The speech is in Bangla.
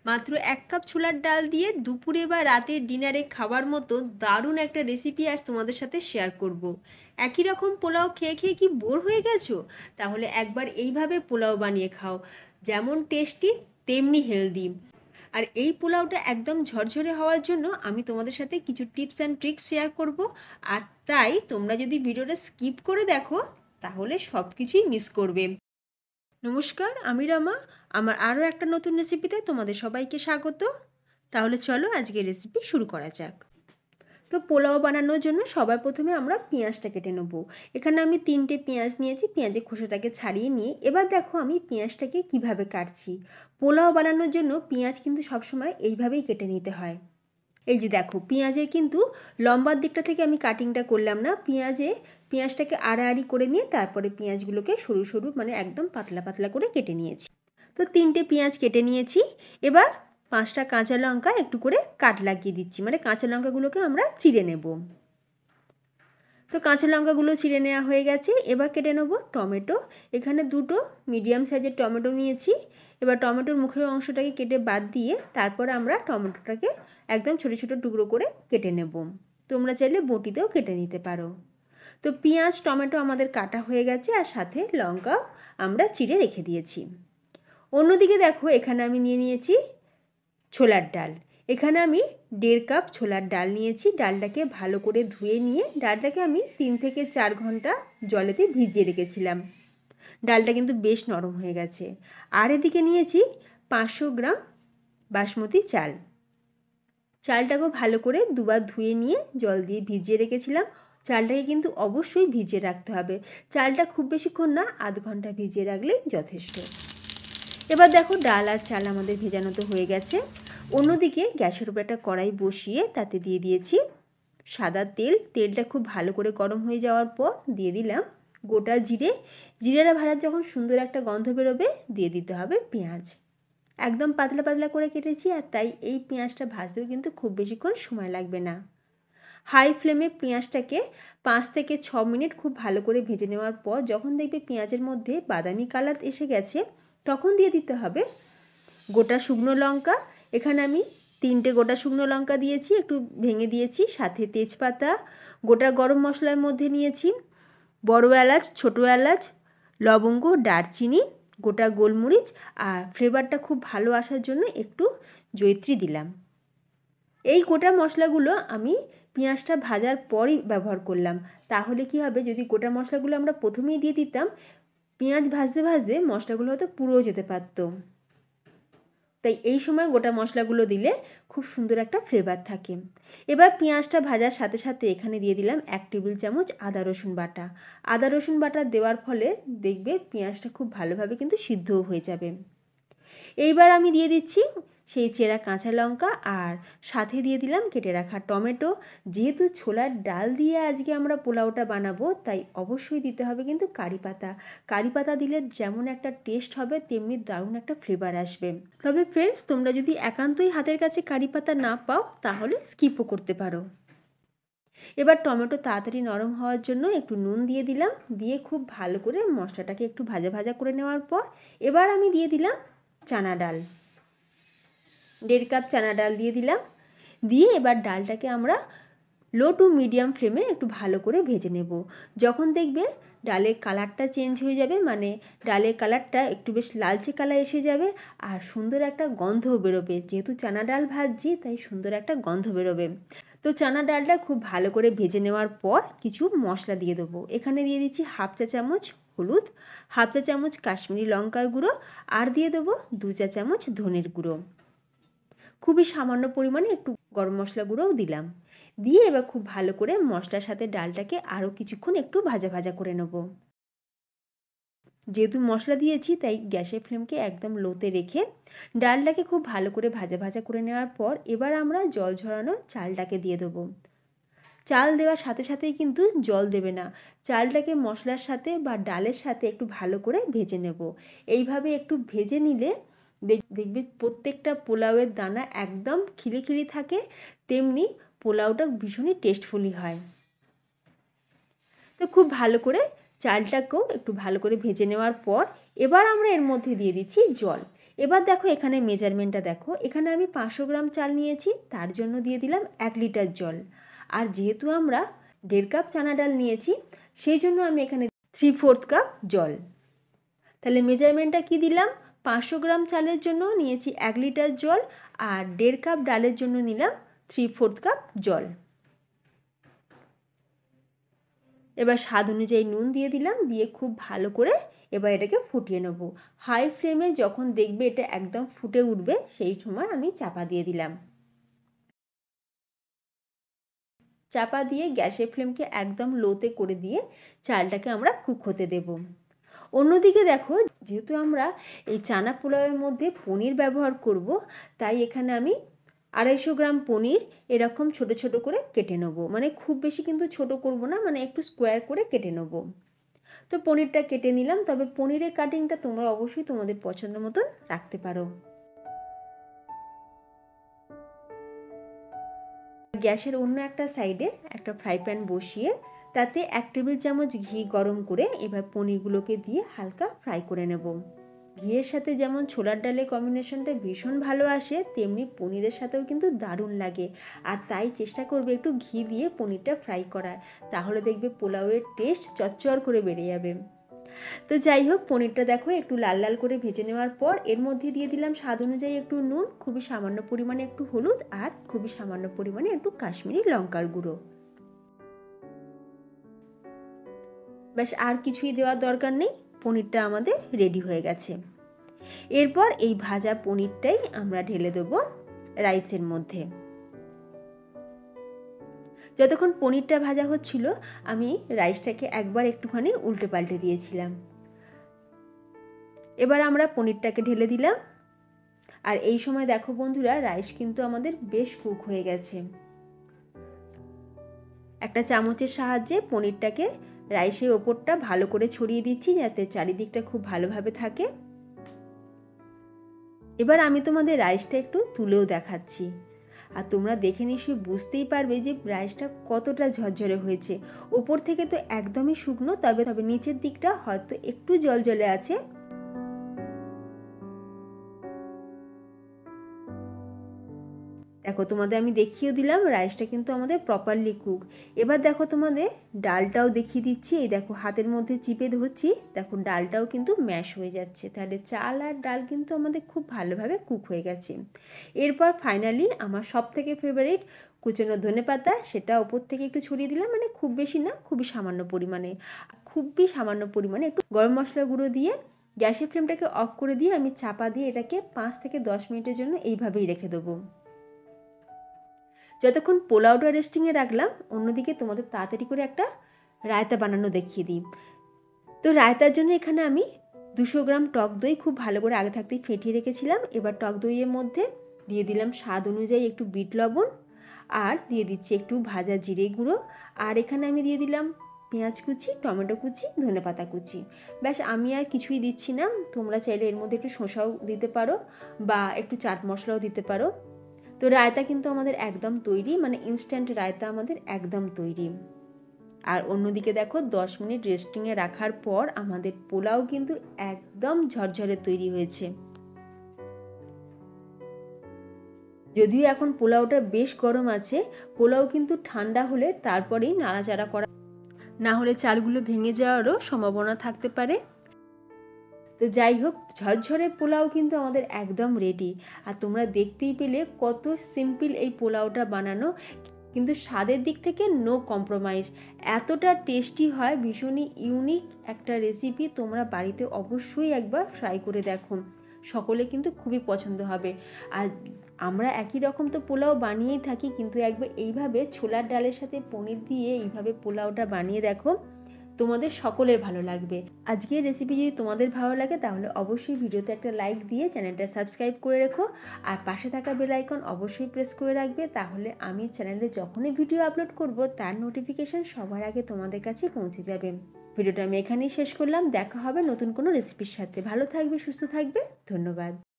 মাত্র 1 কাপ ছোলার ডাল দিয়ে দুপুরে বা রাতের ডিনারে খাবার মতো দারুণ একটা রেসিপি আজ তোমাদের সাথে শেয়ার করব। একই রকম পোলাও খেয়ে খেয়ে কি বোর হয়ে গেছো? তাহলে একবার এইভাবে পোলাও বানিয়ে খাও, যেমন টেস্টি তেমনি হেলদি। আর এই পোলাওটা একদম ঝরঝরে হওয়ার জন্য আমি তোমাদের সাথে কিছু টিপস অ্যান্ড ট্রিক্স শেয়ার করব। আর তাই তোমরা যদি ভিডিওটা স্কিপ করে দেখো তাহলে সব কিছুই মিস করবে। নমস্কার, আমি রমা। আমার আরও একটা নতুন রেসিপিতে তোমাদের সবাইকে স্বাগত। তাহলে চলো আজকে রেসিপি শুরু করা যাক। তো পোলাও বানানোর জন্য সবার প্রথমে আমরা পেঁয়াজটা কেটে নেব। এখানে আমি 3টে পেঁয়াজ নিয়েছি, পেঁয়াজের খোসাটাকে ছাড়িয়ে নিয়ে এবার দেখো আমি পেঁয়াজটাকে কিভাবে কাটছি। পোলাও বানানোর জন্য পেঁয়াজ কিন্তু সবসময় এইভাবেই কেটে নিতে হয়। এই যে দেখো, পেঁয়াজের কিন্তু লম্বার দিকটা থেকে আমি কাটিংটা করলাম না, পেঁয়াজটাকে আড়াআড়ি করে নিয়ে তারপরে পেঁয়াজগুলোকে সরু সরু মানে একদম পাতলা পাতলা করে কেটে নিয়েছি। তো 3টে পেঁয়াজ কেটে নিয়েছি। এবার 5টা কাঁচা লঙ্কা একটু করে কাট লাগিয়ে দিচ্ছি, মানে কাঁচা লঙ্কাগুলোকে আমরা চিড়ে নেব। তো কাঁচা লঙ্কাগুলো চিড়ে নেওয়া হয়ে গেছে। এবার কেটে নেব টমেটো। এখানে 2টো মিডিয়াম সাইজের টমেটো নিয়েছি। এবার টমেটোর মুখের অংশটাকে কেটে বাদ দিয়ে তারপর আমরা টমেটোটাকে একদম ছোটো ছোটো টুকরো করে কেটে নেব। তোমরা চাইলে বটিতেও কেটে নিতে পারো। তো পেঁয়াজ টমেটো আমাদের কাটা হয়ে গেছে, আর সাথে লঙ্কাও আমরা চিড়ে রেখে দিয়েছি। অন্যদিকে দেখো, এখানে আমি নিয়ে নিয়েছি ছোলার ডাল। এখানে আমি 1.5 কাপ ছোলার ডাল নিয়েছি। ডালটাকে ভালো করে ধুয়ে নিয়ে ডালটাকে আমি 3 থেকে 4 ঘন্টা জলেতে ভিজিয়ে রেখেছিলাম। ডালটা কিন্তু বেশ নরম হয়ে গেছে। আর এদিকে নিয়েছি 500 গ্রাম বাসমতি চাল। চালটাকেও ভালো করে দুবার ধুয়ে নিয়ে জল দিয়ে ভিজিয়ে রেখেছিলাম। চালটাকে কিন্তু অবশ্যই ভিজিয়ে রাখতে হবে। চালটা খুব বেশিক্ষণ না, আধ ঘন্টা ভিজিয়ে রাখলেই যথেষ্ট। এবার দেখো, ডাল আর চাল আমাদের ভেজানো তো হয়ে গেছে। অন্যদিকে গ্যাসের উপর একটা কড়াই বসিয়ে তাতে দিয়ে দিয়েছি সাদা তেল। তেলটা খুব ভালো করে গরম হয়ে যাওয়ার পর দিয়ে দিলাম গোটা জিরে। জিরেটা ভাজার যখন সুন্দর একটা গন্ধ বেরোবে দিয়ে দিতে হবে পেঁয়াজ। একদম পাতলা পাতলা করে কেটেছি, আর তাই এই পেঁয়াজটা ভাজতেও কিন্তু খুব বেশিক্ষণ সময় লাগবে না। হাই ফ্লেমে পেঁয়াজটাকে 5 থেকে 6 মিনিট খুব ভালো করে ভেজে নেওয়ার পর যখন দেখবে পেঁয়াজের মধ্যে বাদামি কালার এসে গেছে তখন দিয়ে দিতে হবে গোটা শুকনো লঙ্কা। এখানে আমি 3টে গোটা শুকনো লঙ্কা দিয়েছি, একটু ভেঙে দিয়েছি। সাথে তেজপাতা, গোটা গরম মশলার মধ্যে নিয়েছি বড় এলাচ, ছোটো এলাচ, লবঙ্গ, দারচিনি, গোটা গোলমরিচ, আর ফ্লেভারটা খুব ভালো আসার জন্য একটু জয়িত্রী দিলাম। এই গোটা মশলাগুলো আমি পেঁয়াজটা ভাজার পরই ব্যবহার করলাম। তাহলে কি হবে, যদি গোটা মশলাগুলো আমরা প্রথমেই দিয়ে দিতাম পেঁয়াজ ভাজতে ভাজতে মশলাগুলো হয়তো পুড়েও যেতে পারতো। তাই এই সময় গোটা মশলাগুলো দিলে খুব সুন্দর একটা ফ্লেভার থাকে। এবার পেঁয়াজটা ভাজার সাথে সাথে এখানে দিয়ে দিলাম 1 টেবিল চামচ আদা রসুন বাটা। আদা রসুন বাটা দেওয়ার ফলে দেখবে পেঁয়াজটা খুব ভালোভাবে কিন্তু সিদ্ধও হয়ে যাবে। এইবার আমি দিয়ে দিচ্ছি সেই চেরা কাঁচা লঙ্কা, আর সাথে দিয়ে দিলাম কেটে রাখা টমেটো। যেহেতু ছোলার ডাল দিয়ে আজকে আমরা পোলাওটা বানাবো তাই অবশ্যই দিতে হবে কিন্তু কারি পাতা। কারি পাতা দিলে যেমন একটা টেস্ট হবে তেমনি দারুণ একটা ফ্লেভার আসবে। তবে ফ্রেন্ডস, তোমরা যদি একান্তই হাতের কাছে কারি পাতা না পাও তাহলে স্কিপও করতে পারো। এবার টমেটো তাড়াতাড়ি নরম হওয়ার জন্য একটু নুন দিয়ে দিলাম, দিয়ে খুব ভালো করে মশলাটাকে একটু ভাজা ভাজা করে নেওয়ার পর এবার আমি দিয়ে দিলাম চানা ডাল। 1.5 কাপ চানা ডাল দিয়ে দিলাম। দিয়ে এবার ডালটাকে আমরা লো টু মিডিয়াম ফ্লেমে একটু ভালো করে ভেজে নেব। যখন দেখবে ডালের কালারটা চেঞ্জ হয়ে যাবে, মানে ডালের কালারটা একটু বেশ লালচে কালার এসে যাবে, আর সুন্দর একটা গন্ধও বেরোবে। যেহেতু চানা ডাল ভাজছি তাই সুন্দর একটা গন্ধ বেরোবে। তো চানা ডালটা খুব ভালো করে ভেজে নেওয়ার পর কিছু মশলা দিয়ে দেবো। এখানে দিয়ে দিচ্ছি 1/2 চা চামচ হলুদ, 1/2 চা চামচ কাশ্মীরি লঙ্কার গুঁড়ো, আর দিয়ে দেবো 2 চা চামচ ধনের গুঁড়ো। খুবই সামান্য পরিমাণে একটু গরম মশলা গুঁড়োও দিলাম। দিয়ে এবার খুব ভালো করে মশলার সাথে ডালটাকে আরও কিছুক্ষণ একটু ভাজা ভাজা করে নেব। যেহেতু মশলা দিয়েছি তাই গ্যাসের ফ্লেমকে একদম লোতে রেখে ডালটাকে খুব ভালো করে ভাজা ভাজা করে নেওয়ার পর এবার আমরা জল ঝরানো চালটাকে দিয়ে দেবো। চাল দেওয়ার সাথে সাথেই কিন্তু জল দেবে না, চালটাকে মশলার সাথে বা ডালের সাথে একটু ভালো করে ভেজে নেব। এইভাবে একটু ভেজে নিলে দেখবে প্রত্যেকটা পোলাওয়ের দানা একদম খিলি থাকে, তেমনি পোলাওটা ভীষণই টেস্টফুলি হয়। তো খুব ভালো করে চালটাকেও একটু ভালো করে ভেজে নেওয়ার পর এবার আমরা এর মধ্যে দিয়ে দিচ্ছি জল। এবার দেখো এখানে মেজারমেন্টটা দেখো, এখানে আমি 500 গ্রাম চাল নিয়েছি, তার জন্য দিয়ে দিলাম 1 লিটার জল। আর যেহেতু আমরা 1.5 কাপ চানা ডাল নিয়েছি, সেই জন্য আমি এখানে 3/4 কাপ জল। তাহলে মেজারমেন্টটা কি দিলাম, 500 গ্রাম চালের জন্য নিয়েছি 1 লিটার জল, আর 1.5 কাপ ডালের জন্য নিলাম 3/4 কাপ জল। এবার স্বাদ অনুযায়ী নুন দিয়ে দিলাম, দিয়ে খুব ভালো করে এবার এটাকে ফুটিয়ে নেব। হাই ফ্লেমে যখন দেখবে এটা একদম ফুটে উঠবে, সেই সময় আমি চাপা দিয়ে দিলাম। চাপা দিয়ে গ্যাসের ফ্লেমকে একদম লোতে করে দিয়ে চালটাকে আমরা কুক হতে দেব। অন্যদিকে দেখো, যেহেতু আমরা এই চানা পোলাওয়ের মধ্যে পনির ব্যবহার করব, তাই এখানে আমি 250 গ্রাম পনির এরকম ছোট ছোট করে কেটে নেব। মানে খুব বেশি কিন্তু ছোট করব না, মানে একটু স্কোয়ার করে কেটে নেব। তো পনিরটা কেটে নিলাম, তবে পনিরের কাটিংটা তোমরা অবশ্যই তোমাদের পছন্দ মতন রাখতে পারো। গ্যাসের অন্য একটা সাইডে একটা ফ্রাই প্যান বসিয়ে তাতে 1 টেবিল চামচ ঘি গরম করে এবার পনিরগুলোকে দিয়ে হালকা ফ্রাই করে নেব। ঘিয়ের সাথে যেমন ছোলার ডালের কম্বিনেশনটা ভীষণ ভালো আসে, তেমনি পনিরের সাথেও কিন্তু দারুণ লাগে। আর তাই চেষ্টা করবে একটু ঘি দিয়ে পনিরটা ফ্রাই করার, তাহলে দেখবে পোলাওয়ের টেস্ট চচ্চর করে বেড়ে যাবে। তো যাই হোক, পনিরটা দেখো একটু লাল লাল করে ভেজে নেওয়ার পর এর মধ্যে দিয়ে দিলাম স্বাদ অনুযায়ী একটু নুন, খুবই সামান্য পরিমাণে একটু হলুদ, আর খুবই সামান্য পরিমাণে একটু কাশ্মীরি লঙ্কার গুঁড়ো। ব্যাস, আর কিছুই দেওয়ার দরকার নেই, পনিরটা আমাদের রেডি হয়ে গেছে। এরপর এই ভাজা পনিরটাই আমরা ঢেলে দেবো রাইসের মধ্যে। যতক্ষণ পনিরটা ভাজা হচ্ছিল, আমি রাইসটাকে একবার একটুখানি উল্টে পাল্টে দিয়েছিলাম। এবার আমরা পনিরটাকে ঢেলে দিলাম। আর এই সময় দেখো বন্ধুরা, রাইস কিন্তু আমাদের বেশ কুক হয়ে গেছে। একটা চামচের সাহায্যে পনিরটাকে রাইসের ওপরটা ভালো করে ছড়িয়ে দিচ্ছি, যাতে চারিদিকটা খুব ভালোভাবে থাকে। এবার আমি তোমাদের রাইসটা একটু তুলেও দেখাচ্ছি, আর তোমরা দেখে নিশ্চয়ই বুঝতেই পারবে যে রাইসটা কতটা ঝরঝরে হয়েছে। ওপর থেকে তো একদমই শুকনো, তবে নিচের দিকটা হয়তো একটু জলজলে আছে। দেখো তোমাদের আমি দেখিয়ে দিলাম, রাইসটা কিন্তু আমাদের প্রপারলি কুক। এবার দেখো তোমাদের ডালটাও দেখিয়ে দিচ্ছি। এই দেখো হাতের মধ্যে চিপে ধরছি, দেখো ডালটাও কিন্তু ম্যাশ হয়ে যাচ্ছে। তাহলে চাল আর ডাল কিন্তু আমাদের খুব ভালোভাবে কুক হয়ে গেছে। এরপর ফাইনালি আমার সব থেকে ফেভারিট কুচনো ধনেপাতা, সেটা ওপর থেকে একটু ছড়িয়ে দিলাম, মানে খুব বেশি না, খুবই সামান্য পরিমাণে একটু গরম মশলার গুঁড়ো দিয়ে গ্যাসের ফ্লেমটাকে অফ করে দিয়ে আমি চাপা দিয়ে এটাকে 5 থেকে 10 মিনিটের জন্য এইভাবেই রেখে দেবো, যতক্ষণ পোলাওটা রেস্টিংয়ে রাখলাম। অন্যদিকে তোমাদের তাড়াতাড়ি করে একটা রায়তা বানানো দেখিয়ে দিই। তো রায়তার জন্য এখানে আমি 200 গ্রাম টক দই খুব ভালো করে আগে থাকতেই ফেটিয়ে রেখেছিলাম। এবার টক দইয়ের মধ্যে দিয়ে দিলাম স্বাদ অনুযায়ী একটু বিট লবণ, আর দিয়ে দিচ্ছি একটু ভাজা জিরে গুঁড়ো, আর এখানে আমি দিয়ে দিলাম পেঁয়াজ কুচি, টমেটো কুচি, ধনেপাতা কুচি। ব্যাস, আমি আর কিছুই দিচ্ছি না। তোমরা চাইলে এর মধ্যে একটু শসাও দিতে পারো বা একটু চাট মশলাও দিতে পারো। তো রায়তা কিন্তু আমাদের একদম তৈরি, মানে ইনস্ট্যান্ট রায়তা আমাদের একদম তৈরি। আর অন্যদিকে দেখো 10 মিনিট রেস্টিংয়ে রাখার পর আমাদের পোলাও কিন্তু একদম ঝরঝরে তৈরি হয়েছে। যদিও এখন পোলাওটা বেশ গরম আছে, পোলাও কিন্তু ঠান্ডা হলে তারপরেই নাড়াচাড়া করা, না হলে চালগুলো ভেঙে যাওয়ারও সম্ভাবনা থাকতে পারে। তো যাই হোক, ঝরঝরে পোলাও কিন্তু আমাদের একদম রেডি। আর তোমরা দেখতেই পেলে কত সিম্পল এই পোলাওটা বানানো, কিন্তু স্বাদের দিক থেকে নো কম্প্রোমাইজ। এতটা টেস্টি হয়, ভীষণই ইউনিক একটা রেসিপি। তোমরা বাড়িতে অবশ্যই একবার ট্রাই করে দেখো, সকলে কিন্তু খুবই পছন্দ হবে। আর আমরা একই রকম তো পোলাও বানিয়েই থাকি, কিন্তু একবার এইভাবে ছোলার ডালের সাথে পনির দিয়ে এইভাবে পোলাওটা বানিয়ে দেখো, তোমাদের সকলের ভালো লাগবে। আজকের রেসিপি যদি তোমাদের ভালো লাগে, তাহলে অবশ্যই ভিডিওতে একটা লাইক দিয়ে চ্যানেলটা সাবস্ক্রাইব করে রেখো, আর পাশে থাকা বেল আইকন অবশ্যই প্রেস করে রাখবে। তাহলে আমি চ্যানেলে যখনই ভিডিও আপলোড করব, তার নোটিফিকেশান সবার আগে তোমাদের কাছে পৌঁছে যাবে। ভিডিওটা আমি এখানেই শেষ করলাম। দেখা হবে নতুন কোনো রেসিপির সাথে। ভালো থাকবে, সুস্থ থাকবে, ধন্যবাদ।